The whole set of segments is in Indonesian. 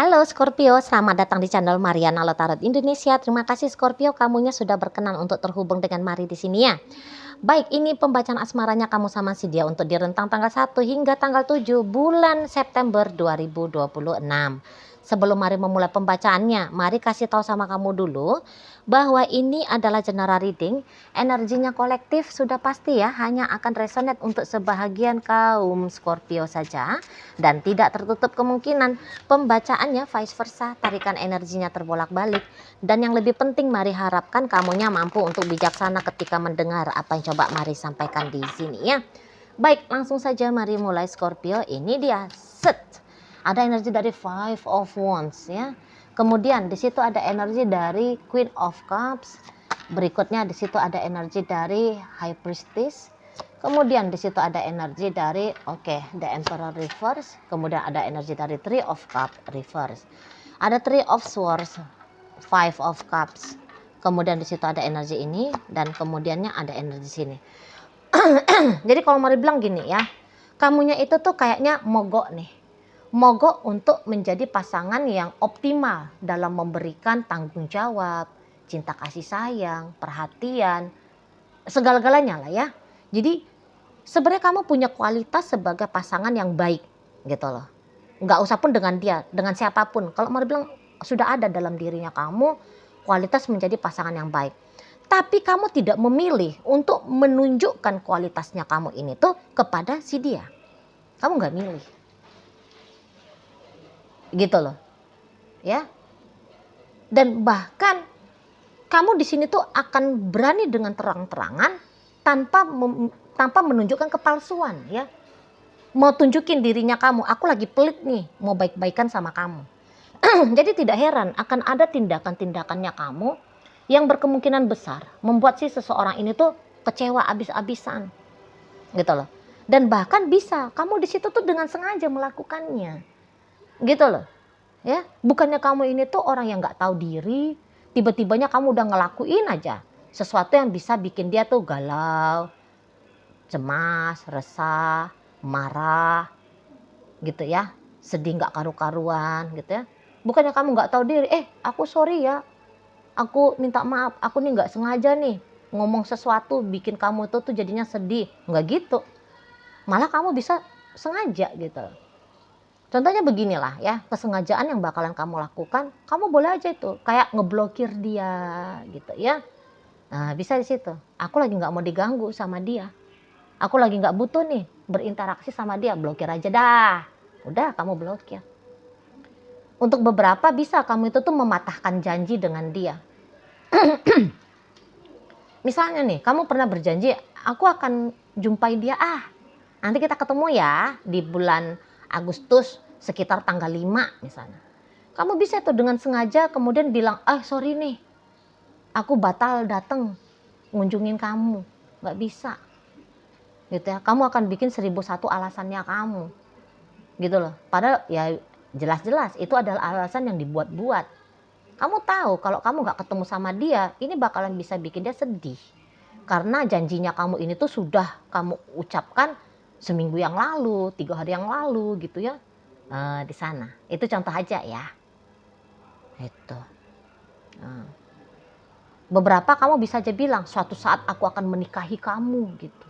Halo Scorpio, selamat datang di channel Mariana Lotarot Indonesia. Terima kasih Scorpio, kamunya sudah berkenan untuk terhubung dengan Mari di sini ya. Baik, ini pembacaan asmaranya kamu sama si dia untuk di rentang tanggal 1 hingga tanggal 7 bulan September 2026. Sebelum Mari memulai pembacaannya, Mari kasih tahu sama kamu dulu bahwa ini adalah general reading. Energinya kolektif sudah pasti ya, hanya akan resonate untuk sebahagian kaum Scorpio saja. Dan tidak tertutup kemungkinan pembacaannya vice versa, tarikan energinya terbolak-balik. Dan yang lebih penting, Mari harapkan kamunya mampu untuk bijaksana ketika mendengar apa yang coba Mari sampaikan di sini ya. Baik, langsung saja Mari mulai Scorpio. Ini dia, set. Ada energi dari Five of Wands ya. Kemudian di situ ada energi dari Queen of Cups. Berikutnya di situ ada energi dari High Priestess. Kemudian di situ ada energi dari The Emperor reverse. Kemudian ada energi dari Three of Cups reverse. Ada Three of Swords, Five of Cups. Kemudian di situ ada energi ini dan kemudiannya ada energi sini. Jadi kalau Mari bilang gini ya, kamunya itu tuh kayaknya mogok nih. Mogok untuk menjadi pasangan yang optimal dalam memberikan tanggung jawab, cinta kasih sayang, perhatian, segala-galanya lah ya. Jadi sebenarnya kamu punya kualitas sebagai pasangan yang baik gitu loh. Nggak usah pun dengan dia, dengan siapapun. Kalau Mari bilang sudah ada dalam dirinya kamu kualitas menjadi pasangan yang baik. Tapi kamu tidak memilih untuk menunjukkan kualitasnya kamu ini tuh kepada si dia. Kamu nggak milih. Gitu loh. Ya. Dan bahkan kamu di sini tuh akan berani dengan terang-terangan tanpa menunjukkan kepalsuan ya. Mau tunjukin dirinya kamu, aku lagi pelit nih, mau baik-baikan sama kamu. Jadi tidak heran akan ada tindakan-tindakannya kamu yang berkemungkinan besar membuat si seseorang ini tuh kecewa abis-abisan. Gitu loh. Dan bahkan bisa kamu di situ tuh dengan sengaja melakukannya. Gitu loh. Ya, bukannya kamu ini tuh orang yang nggak tahu diri, tiba-tibanya kamu udah ngelakuin aja sesuatu yang bisa bikin dia tuh galau, cemas, resah, marah, gitu ya, sedih nggak karu-karuan, gitu ya. Bukannya kamu nggak tahu diri, aku sorry ya, aku minta maaf, aku nih nggak sengaja nih ngomong sesuatu bikin kamu tuh jadinya sedih, nggak gitu. Malah kamu bisa sengaja gitu. Contohnya beginilah ya, kesengajaan yang bakalan kamu lakukan, kamu boleh aja itu kayak ngeblokir dia gitu ya. Nah, bisa di situ. Aku lagi nggak mau diganggu sama dia. Aku lagi nggak butuh nih berinteraksi sama dia, blokir aja dah. Udah kamu blokir. Untuk beberapa bisa kamu itu tuh mematahkan janji dengan dia. Misalnya nih, kamu pernah berjanji, aku akan jumpai dia, nanti kita ketemu ya di bulan Agustus sekitar tanggal 5 misalnya. Kamu bisa tuh dengan sengaja kemudian bilang, sorry nih, aku batal datang ngunjungin kamu, nggak bisa. Gitu ya, kamu akan bikin 1001 alasannya kamu. Gitu loh, padahal ya jelas-jelas itu adalah alasan yang dibuat-buat. Kamu tahu kalau kamu nggak ketemu sama dia, ini bakalan bisa bikin dia sedih. Karena janjinya kamu ini tuh sudah kamu ucapkan seminggu yang lalu, 3 hari yang lalu gitu ya. Di sana. Itu contoh aja ya. Itu. Beberapa kamu bisa aja bilang, suatu saat aku akan menikahi kamu gitu.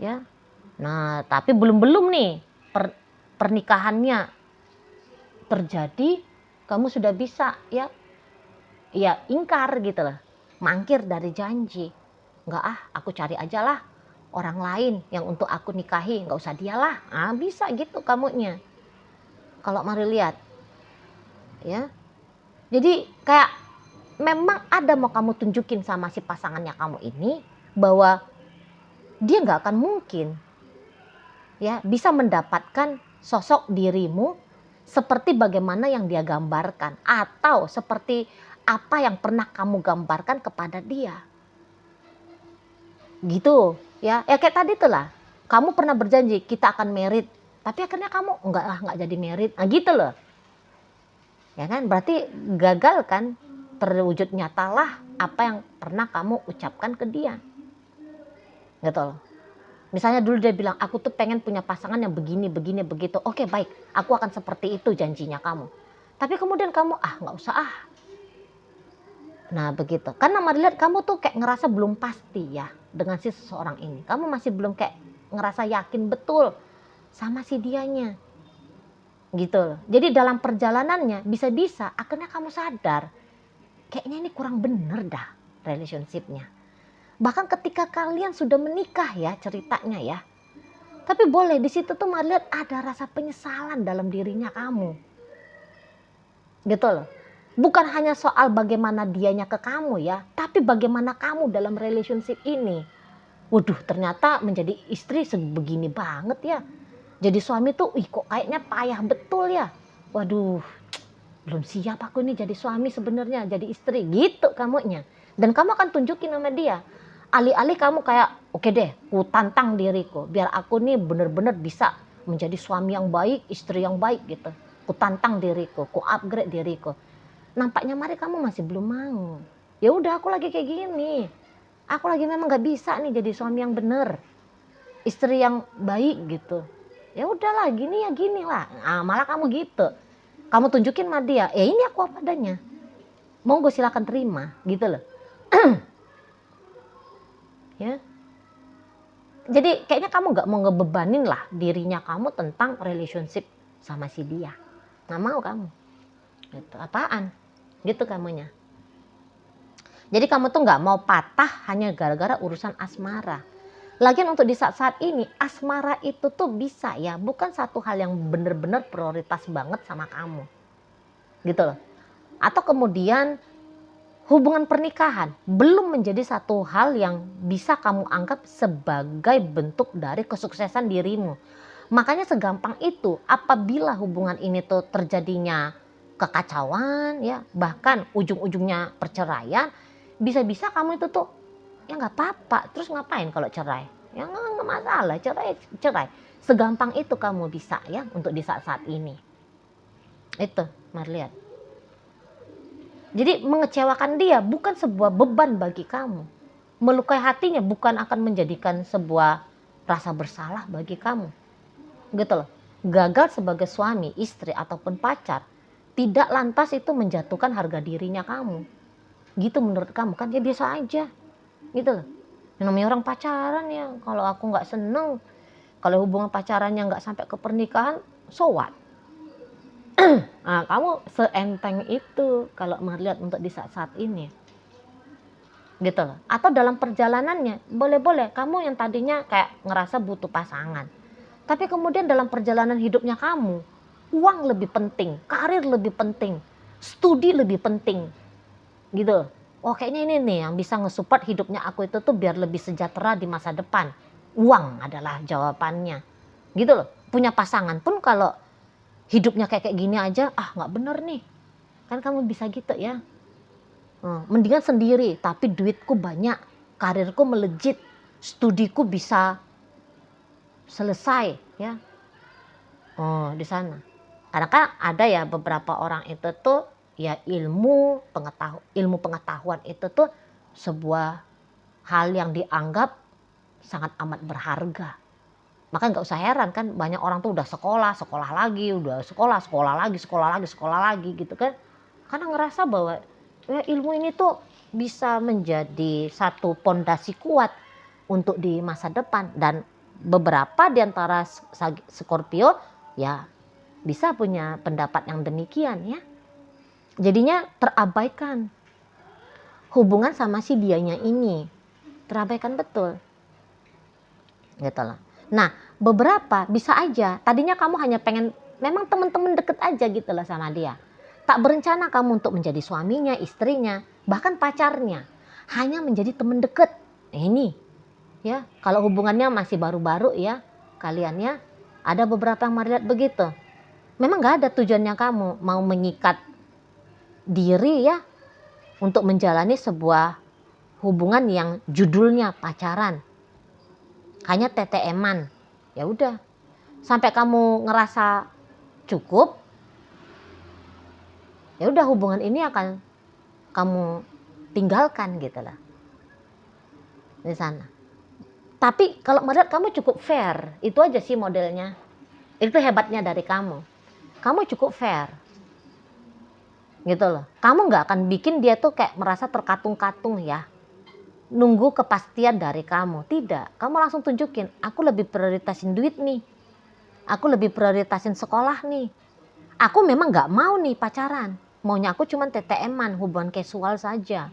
Ya. Nah, tapi belum nih pernikahannya terjadi, kamu sudah bisa ya ingkar gitu loh, mangkir dari janji. Enggak, aku cari aja lah orang lain yang untuk aku nikahi, nggak usah dialah. Bisa gitu kamunya. Kalau Mari lihat ya, jadi kayak memang ada mau kamu tunjukin sama si pasangannya kamu ini bahwa dia nggak akan mungkin ya bisa mendapatkan sosok dirimu seperti bagaimana yang dia gambarkan atau seperti apa yang pernah kamu gambarkan kepada dia. Gitu ya. Ya kayak tadi tuh lah. Kamu pernah berjanji kita akan married, tapi akhirnya kamu nggak jadi married. Nah gitu loh. Ya kan? Berarti gagal kan? Terwujud nyatalah apa yang pernah kamu ucapkan ke dia. Gitu loh. Misalnya dulu dia bilang, aku tuh pengen punya pasangan yang begini, begitu. Oke baik, aku akan seperti itu janjinya kamu. Tapi kemudian kamu nggak usah ah. Nah begitu, karena Mari lihat kamu tuh kayak ngerasa belum pasti ya dengan si seseorang ini. Kamu masih belum kayak ngerasa yakin betul sama si dianya. Gitu. Jadi dalam perjalanannya bisa-bisa akhirnya kamu sadar kayaknya ini kurang bener dah relationship-nya. Bahkan ketika kalian sudah menikah ya ceritanya ya. Tapi boleh di situ tuh Mari lihat ada rasa penyesalan dalam dirinya kamu. Gitu loh. Bukan hanya soal bagaimana dianya ke kamu ya, tapi bagaimana kamu dalam relationship ini. Waduh, ternyata menjadi istri sebegini banget ya. Jadi suami tuh, kok kayaknya payah betul ya. Waduh, belum siap aku nih jadi suami sebenarnya, jadi istri gitu kamunya. Dan kamu akan tunjukin sama dia. Alih-alih kamu kayak, oke deh, ku tantang diriku, biar aku nih bener-bener bisa menjadi suami yang baik, istri yang baik gitu. Ku tantang diriku, ku upgrade diriku. Nampaknya Mari kamu masih belum mau. Ya udah aku lagi kayak gini. Aku lagi memang gak bisa nih jadi suami yang bener. Istri yang baik gitu. Ya udahlah gini ya gini lah. Nah, malah kamu gitu. Kamu tunjukin sama dia, ya ini aku apa adanya. Mau gue silakan terima gitu loh. Ya. Jadi kayaknya kamu gak mau ngebebanin lah dirinya kamu tentang relationship sama si dia. Gak mau kamu. Gitu. Apaan? Gitu kamunya. Jadi kamu tuh nggak mau patah hanya gara-gara urusan asmara. Lagian untuk di saat-saat ini asmara itu tuh bisa ya, bukan satu hal yang bener-bener prioritas banget sama kamu. Gitu loh. Atau kemudian hubungan pernikahan belum menjadi satu hal yang bisa kamu anggap sebagai bentuk dari kesuksesan dirimu. Makanya segampang itu apabila hubungan ini tuh terjadinya kekacauan ya, bahkan ujung-ujungnya perceraian, bisa-bisa kamu itu tuh ya nggak apa-apa, terus ngapain kalau cerai? Ya nggak masalah, cerai. Segampang itu kamu bisa ya untuk di saat-saat ini. Itu, mari lihat. Jadi mengecewakan dia bukan sebuah beban bagi kamu. Melukai hatinya bukan akan menjadikan sebuah rasa bersalah bagi kamu. Gitu loh. Gagal sebagai suami, istri ataupun pacar tidak lantas itu menjatuhkan harga dirinya kamu. Gitu menurut kamu kan ya biasa aja. Gitu loh. Yang namanya orang pacaran ya, kalau aku nggak seneng, kalau hubungan pacarannya nggak sampai ke pernikahan, so what? Nah, kamu seenteng itu kalau melihat untuk di saat-saat ini. Gitu loh. Atau dalam perjalanannya, boleh-boleh kamu yang tadinya kayak ngerasa butuh pasangan. Tapi kemudian dalam perjalanan hidupnya kamu, uang lebih penting, karir lebih penting, studi lebih penting. Gitu. Oh kayaknya ini nih yang bisa ngesupport hidupnya aku itu tuh biar lebih sejahtera di masa depan. Uang adalah jawabannya. Gitu loh. Punya pasangan pun kalau hidupnya kayak gini aja, nggak bener nih. Kan kamu bisa gitu ya. Mendingan sendiri, tapi duitku banyak, karirku melejit, studiku bisa selesai ya. Di sana. Karena kan ada ya beberapa orang itu tuh ya ilmu pengetahuan itu tuh sebuah hal yang dianggap sangat amat berharga. Maka nggak usah heran kan banyak orang tuh udah sekolah lagi, udah sekolah lagi gitu kan. Karena ngerasa bahwa ya, ilmu ini tuh bisa menjadi satu pondasi kuat untuk di masa depan. Dan beberapa di antara Scorpio ya bisa punya pendapat yang demikian ya. Jadinya terabaikan hubungan sama si dianya ini. Terabaikan betul. Gitu loh. Nah, beberapa bisa aja tadinya kamu hanya pengen memang teman-teman deket aja gitu loh sama dia. Tak berencana kamu untuk menjadi suaminya, istrinya, bahkan pacarnya. Hanya menjadi teman deket. Ini ya, kalau hubungannya masih baru-baru ya, kalian ya, ada beberapa yang melihat begitu. Memang gak ada tujuannya kamu mau mengikat diri ya untuk menjalani sebuah hubungan yang judulnya pacaran. Hanya TTM-an. Ya udah. Sampai kamu ngerasa cukup, ya udah hubungan ini akan kamu tinggalkan gitu lah. Di sana. Tapi kalau melihat kamu cukup fair, itu aja sih modelnya. Itu hebatnya dari kamu. Kamu cukup fair. gitu loh. Kamu nggak akan bikin dia tuh kayak merasa terkatung-katung ya, nunggu kepastian dari kamu. Tidak, kamu langsung tunjukin, aku lebih prioritasin duit nih, aku lebih prioritasin sekolah nih, aku memang nggak mau nih pacaran, maunya aku cuman TTM-an, hubungan casual saja,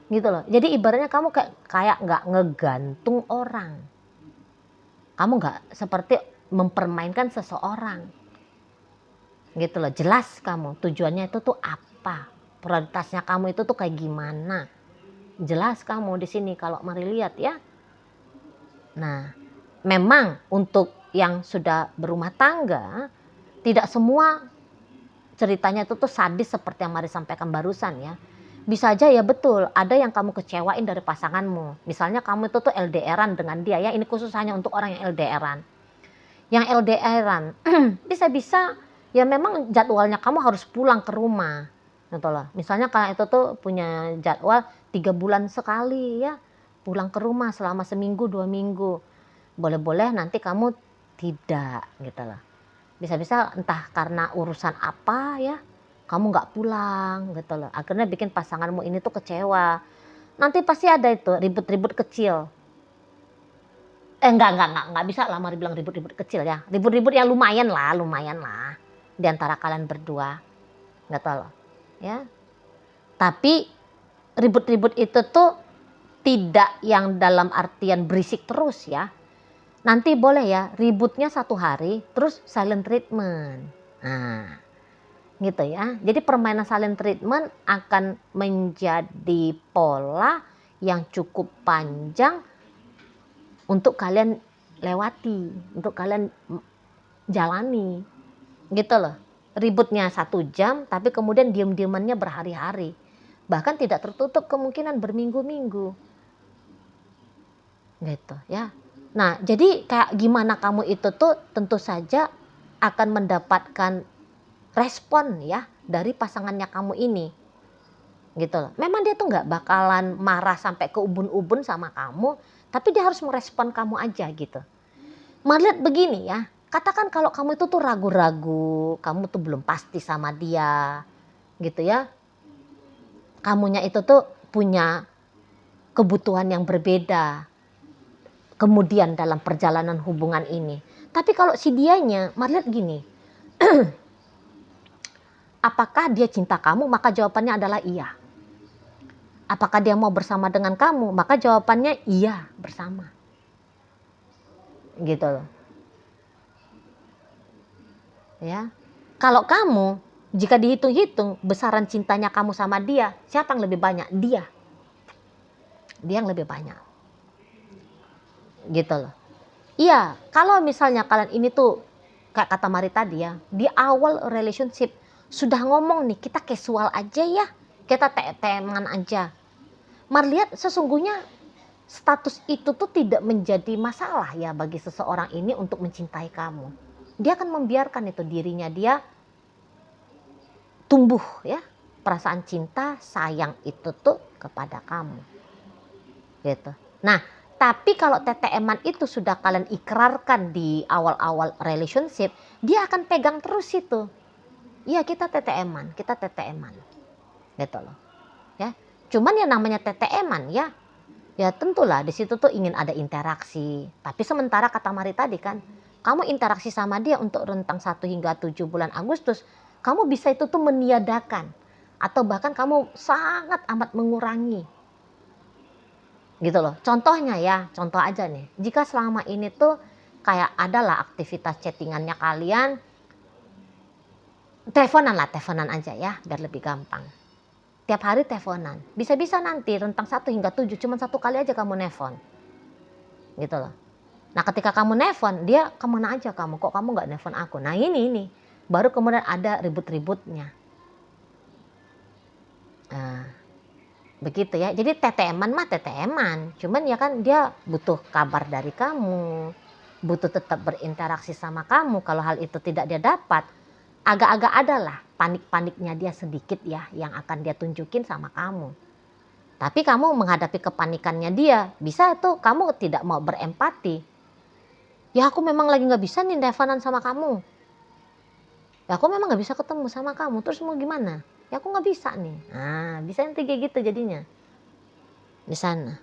gitu loh. Jadi ibaratnya kamu kayak nggak ngegantung orang, kamu nggak seperti mempermainkan seseorang, gitu loh. Jelas kamu tujuannya itu tuh apa, prioritasnya kamu itu tuh kayak gimana, jelas kamu di sini kalau mari lihat ya. Nah, memang untuk yang sudah berumah tangga tidak semua ceritanya itu tuh sadis seperti yang Mari sampaikan barusan ya. Bisa aja ya, betul, ada yang kamu kecewain dari pasanganmu. Misalnya kamu itu tuh LDRan dengan dia ya, ini khusus hanya untuk orang yang LDRan. Yang LDRan bisa-bisa ya memang jadwalnya kamu harus pulang ke rumah, gitu loh. Misalnya kalau itu tuh punya jadwal 3 bulan sekali ya, pulang ke rumah selama seminggu 2 minggu. Boleh-boleh nanti kamu tidak, gitu loh. Bisa-bisa entah karena urusan apa ya, kamu nggak pulang, gitu loh. Akhirnya bikin pasanganmu ini tuh kecewa. Nanti pasti ada itu ribut-ribut kecil. Enggak bisa lah Mari bilang ribut-ribut kecil ya. Ribut-ribut yang lumayan lah di antara kalian berdua. Nggak tahu loh. Ya. Tapi ribut-ribut itu tuh tidak yang dalam artian berisik terus ya. Nanti boleh ya ributnya 1 hari terus silent treatment. Nah, gitu ya. Jadi permainan silent treatment akan menjadi pola yang cukup panjang untuk kalian lewati, untuk kalian jalani, gitu loh. Ributnya 1 jam tapi kemudian diem-diemannya berhari-hari, bahkan tidak tertutup kemungkinan berminggu-minggu, gitu ya. Nah, jadi kayak gimana kamu itu tuh tentu saja akan mendapatkan respon ya dari pasangannya kamu ini, gitu loh. Memang dia tuh nggak bakalan marah sampai ke ubun-ubun sama kamu, tapi dia harus merespon kamu aja gitu. Melihat begini ya, katakan kalau kamu itu tuh ragu-ragu, kamu tuh belum pasti sama dia, gitu ya. Kamunya itu tuh punya kebutuhan yang berbeda kemudian dalam perjalanan hubungan ini. Tapi kalau si dianya, melihat gini, apakah dia cinta kamu? Maka jawabannya adalah iya. Apakah dia mau bersama dengan kamu? Maka jawabannya iya, bersama. Gitu loh. Ya. Kalau kamu, jika dihitung-hitung besaran cintanya kamu sama dia, siapa yang lebih banyak? Dia. Dia yang lebih banyak. Gitu loh. Iya, kalau misalnya kalian ini tuh kayak kata Mari tadi ya, di awal relationship sudah ngomong nih, kita casual aja ya, kita teman aja. Mari lihat sesungguhnya status itu tuh tidak menjadi masalah ya bagi seseorang ini untuk mencintai kamu. Dia akan membiarkan itu dirinya dia tumbuh ya, perasaan cinta, sayang itu tuh kepada kamu. Gitu. Nah, tapi kalau TTM-an itu sudah kalian ikrarkan di awal-awal relationship, dia akan pegang terus itu. Iya, kita TTM-an, kita TTM-an. Gitu loh. Ya. Cuman yang namanya TTM-an ya, ya tentulah di situ tuh ingin ada interaksi. Tapi sementara kata Mari tadi kan, kamu interaksi sama dia untuk rentang 1 hingga 7 bulan Agustus, kamu bisa itu tuh meniadakan atau bahkan kamu sangat amat mengurangi. Gitu loh. Contohnya ya, contoh aja nih. Jika selama ini tuh kayak adalah aktivitas chattingannya kalian, teleponan aja ya, biar lebih gampang. Tiap hari teleponan. Bisa-bisa nanti rentang 1 hingga 7 cuma 1 kali aja kamu nelpon. Gitu loh. Nah, ketika kamu nelpon, dia kemana aja kamu? Kok kamu nggak nelpon aku? Nah, ini. Baru kemudian ada ribut-ributnya. Nah, begitu ya. Jadi TTM-an mah TTM-an. Cuman ya kan dia butuh kabar dari kamu. Butuh tetap berinteraksi sama kamu. Kalau hal itu tidak dia dapat, agak-agak adalah panik-paniknya dia sedikit ya yang akan dia tunjukin sama kamu. Tapi kamu menghadapi kepanikannya dia, bisa tuh kamu tidak mau berempati. Ya aku memang lagi nggak bisa nih teleponan sama kamu. Ya aku memang nggak bisa ketemu sama kamu. Terus mau gimana? Ya aku nggak bisa nih. Nah, bisa nanti kayak gitu jadinya di sana.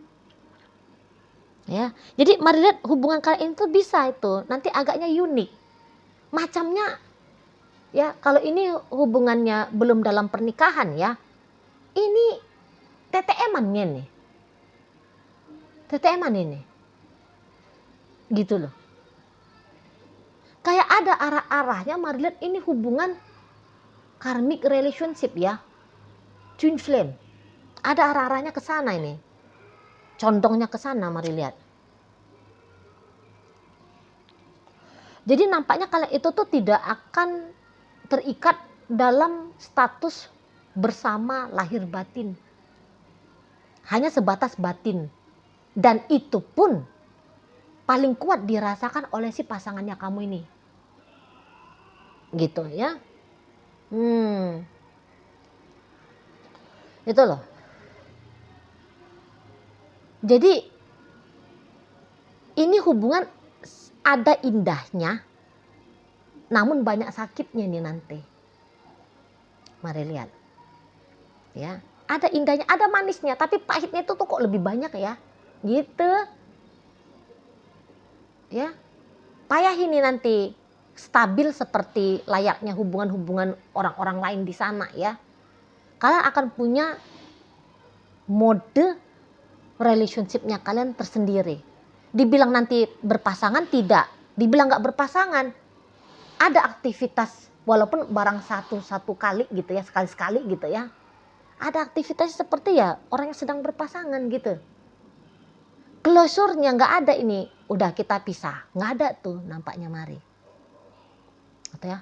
Ya, jadi mari lihat hubungan kalian itu bisa itu nanti agaknya unik. Macamnya ya, kalau ini hubungannya belum dalam pernikahan ya, ini TTM-annya nih. TTM-an ini. Gitu loh. Kayak ada arah-arahnya, mari lihat ini hubungan karmic relationship ya. Twin flame. Ada arah-arahnya ke sana ini. Condongnya ke sana, mari lihat. Jadi nampaknya kalian itu tuh tidak akan terikat dalam status bersama lahir batin. Hanya sebatas batin. Dan itu pun paling kuat dirasakan oleh si pasangannya kamu ini. Gitu ya. Itu loh. Jadi ini hubungan ada indahnya, namun banyak sakitnya nih nanti. Mari lihat. Ya, ada indahnya, ada manisnya, tapi pahitnya itu tuh kok lebih banyak ya. Gitu. Ya. Payah ini nanti stabil seperti layaknya hubungan-hubungan orang-orang lain di sana ya. Kalian akan punya mode relationship-nya kalian tersendiri. Dibilang nanti berpasangan tidak, dibilang nggak berpasangan. Ada aktivitas walaupun barang satu kali gitu ya, sekali-sekali gitu ya. Ada aktivitas seperti ya orang yang sedang berpasangan gitu. Closure-nya nggak ada ini, udah kita pisah, nggak ada tuh nampaknya mari. Gitu ya.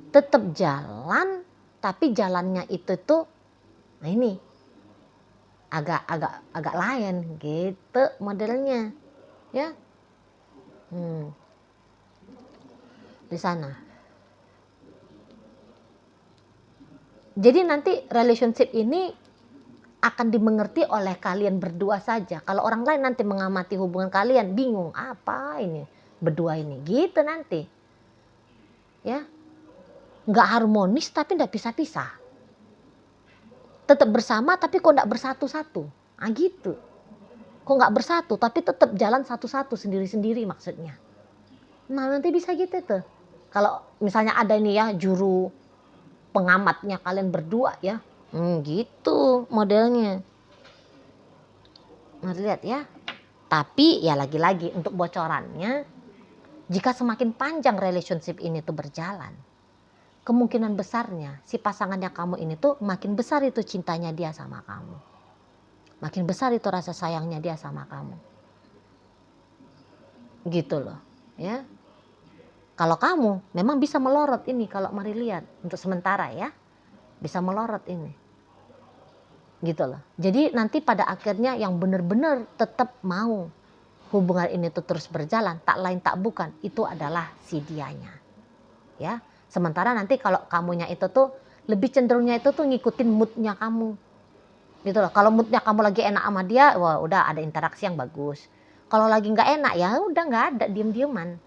Tetap jalan, tapi jalannya itu tuh, nah ini agak lain gitu modelnya, ya. Di sana. Jadi nanti relationship ini akan dimengerti oleh kalian berdua saja. Kalau orang lain nanti mengamati hubungan kalian bingung apa ini berdua ini gitu nanti. Ya. Nggak harmonis tapi nggak pisah-pisah. Tetap bersama tapi kok nggak bersatu-satu. Ah gitu. Kok nggak bersatu tapi tetap jalan satu-satu sendiri-sendiri maksudnya. Nah nanti bisa gitu tuh. Kalau misalnya ada ini ya juru pengamatnya kalian berdua ya. Gitu modelnya. Mari lihat ya. Tapi ya lagi-lagi untuk bocorannya, jika semakin panjang relationship ini tuh berjalan, kemungkinan besarnya si pasangannya kamu ini tuh makin besar itu cintanya dia sama kamu. Makin besar itu rasa sayangnya dia sama kamu. Gitu loh, ya. Kalau kamu memang bisa melorot ini kalau mari lihat untuk sementara ya. Bisa melorot ini. Gitu loh. Jadi nanti pada akhirnya yang benar-benar tetap mau hubungan ini tuh terus berjalan, tak lain tak bukan, itu adalah si dianya. Ya. Sementara nanti kalau kamunya itu tuh lebih cenderungnya itu tuh ngikutin moodnya kamu. Gitu loh. Kalau moodnya kamu lagi enak sama dia, wah udah ada interaksi yang bagus. Kalau lagi nggak enak ya udah nggak ada, diem-dieman.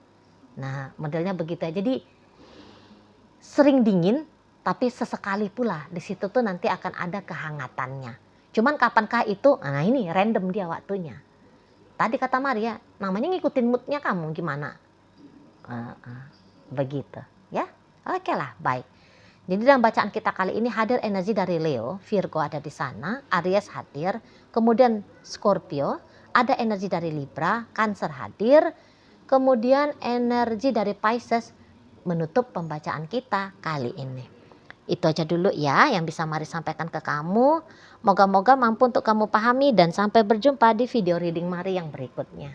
Nah modelnya begitu ya. Jadi sering dingin tapi sesekali pula di situ tuh nanti akan ada kehangatannya. Cuman kapankah itu? Nah ini random dia waktunya. Tadi kata Maria, namanya ngikutin moodnya kamu gimana? Begitu ya. Oke lah, baik. Jadi dalam bacaan kita kali ini hadir energi dari Leo, Virgo ada di sana, Aries hadir, kemudian Scorpio, ada energi dari Libra, Cancer hadir, kemudian energi dari Pisces menutup pembacaan kita kali ini. Itu aja dulu ya yang bisa Mari sampaikan ke kamu. Moga-moga mampu untuk kamu pahami dan sampai berjumpa di video reading Mari yang berikutnya.